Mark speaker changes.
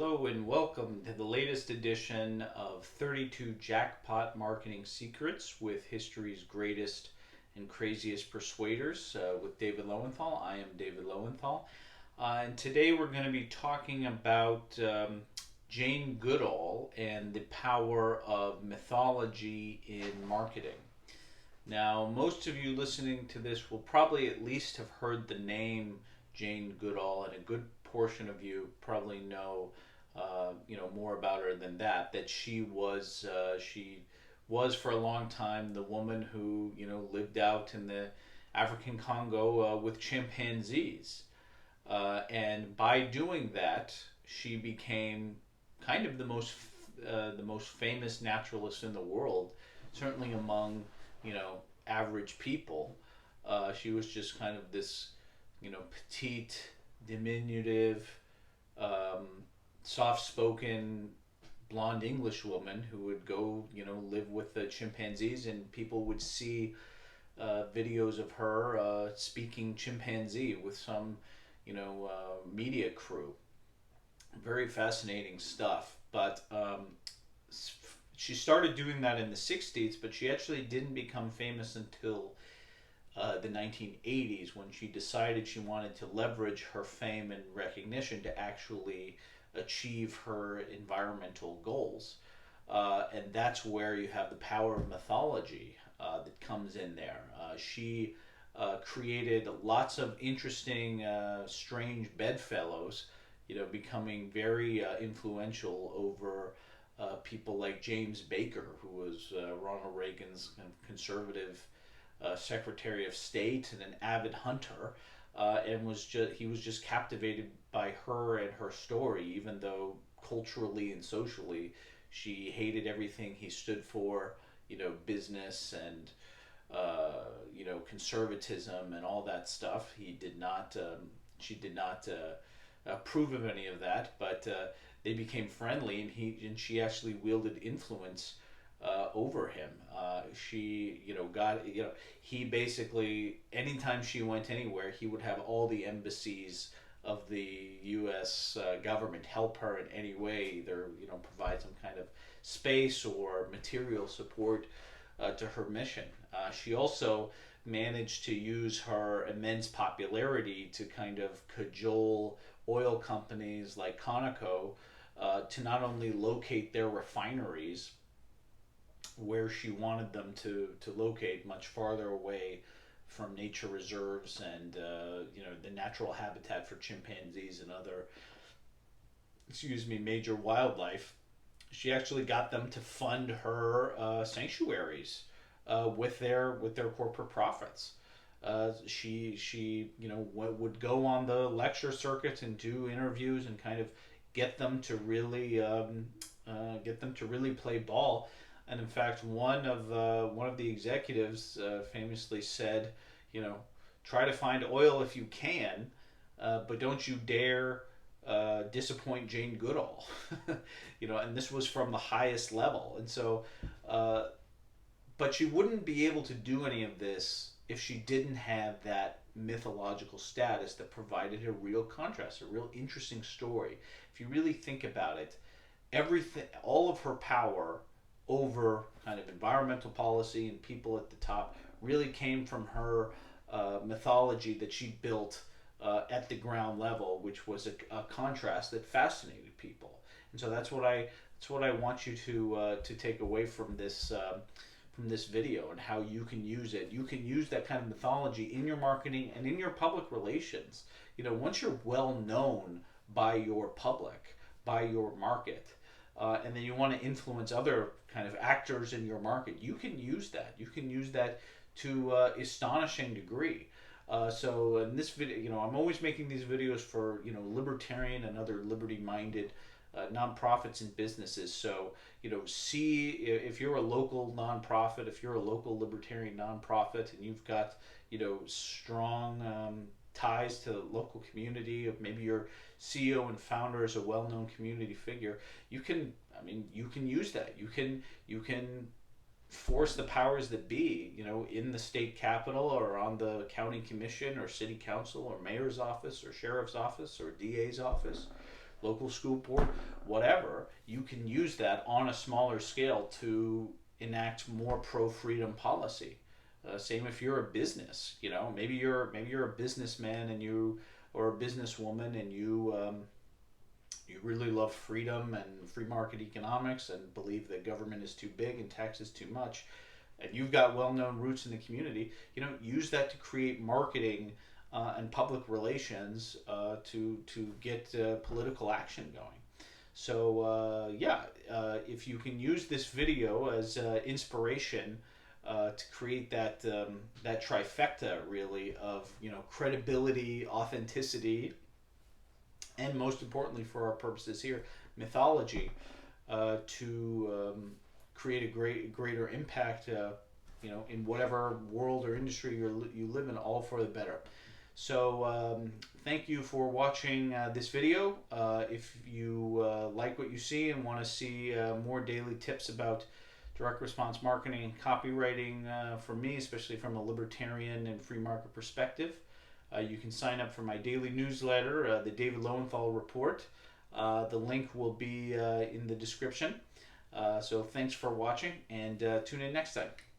Speaker 1: Hello and welcome to the latest edition of 32 Jackpot Marketing Secrets with history's greatest and craziest persuaders with David Lowenthal. I am David Lowenthal. And today we're going to be talking about Jane Goodall and the power of mythology in marketing. Now, most of you listening to this will probably at least have heard the name Jane Goodall, and a good portion of you probably know, more about her than that. That she was for a long time the woman who lived out in the African Congo with chimpanzees, and by doing that, she became kind of the most famous naturalist in the world, certainly among average people. She was just kind of this petite, diminutive, um, soft-spoken, blonde English woman who would go live with the chimpanzees, and people would see videos of her speaking chimpanzee with some media crew. Very fascinating stuff. But she started doing that in the 60s, but she actually didn't become famous until the 1980s, when she decided she wanted to leverage her fame and recognition to actually achieve her environmental goals. And that's where you have the power of mythology that comes in there. She created lots of interesting, strange bedfellows, becoming very influential over people like James Baker, who was Ronald Reagan's kind of conservative Secretary of State and an avid hunter, and he was just captivated by her and her story, even though culturally and socially she hated everything he stood for, business and conservatism and all that stuff. She did not approve of any of that, but they became friendly, and she actually wielded influence over him. He basically, anytime she went anywhere, he would have all the embassies of the U.S. Government help her in any way, either provide some kind of space or material support to her mission. She also managed to use her immense popularity to kind of cajole oil companies like Conoco to not only locate their refineries where she wanted them to locate, much farther away from nature reserves and the natural habitat for chimpanzees and other major wildlife. She actually got them to fund her sanctuaries with their corporate profits. She would go on the lecture circuit and do interviews and kind of get them to really play ball. And in fact, one of the executives famously said, try to find oil if you can, but don't you dare disappoint Jane Goodall. And this was from the highest level. And so, but she wouldn't be able to do any of this if she didn't have that mythological status that provided a real contrast, a real interesting story. If you really think about it, everything, all of her power over kind of environmental policy and people at the top really came from her mythology that she built at the ground level, which was a contrast that fascinated people. And so that's what I want you to take away from this video, and how you can use it. You can use that kind of mythology in your marketing and in your public relations. Once you're well known by your public, by your market, and then you want to influence other kind of actors in your market, you can use that. You can use that to astonishing degree. So in this video, I'm always making these videos for libertarian and other liberty-minded nonprofits and businesses. So see if you're a local nonprofit, if you're a local libertarian nonprofit, and you've got strong ties to the local community, of maybe your CEO and founder is a well-known community figure, you can use that. You can force the powers that be, in the state capitol or on the county commission or city council or mayor's office or sheriff's office or DA's office, local school board, whatever, you can use that on a smaller scale to enact more pro-freedom policy. Same if you're a business, you know, maybe you're a businessman and you or a businesswoman and you really love freedom and free market economics and believe that government is too big and taxes too much, and you've got well-known roots in the community, you know, use that to create marketing and public relations to get political action going. So if you can use this video as inspiration to create that trifecta really of, you know, credibility, authenticity, and most importantly for our purposes here, mythology, to create a greater impact, you know, in whatever world or industry you live in, all for the better. So thank you for watching this video. If you like what you see and want to see more daily tips about direct response marketing and copywriting from me, especially from a libertarian and free market perspective, you can sign up for my daily newsletter, the David Lowenthal Report. The link will be in the description. So thanks for watching, and tune in next time.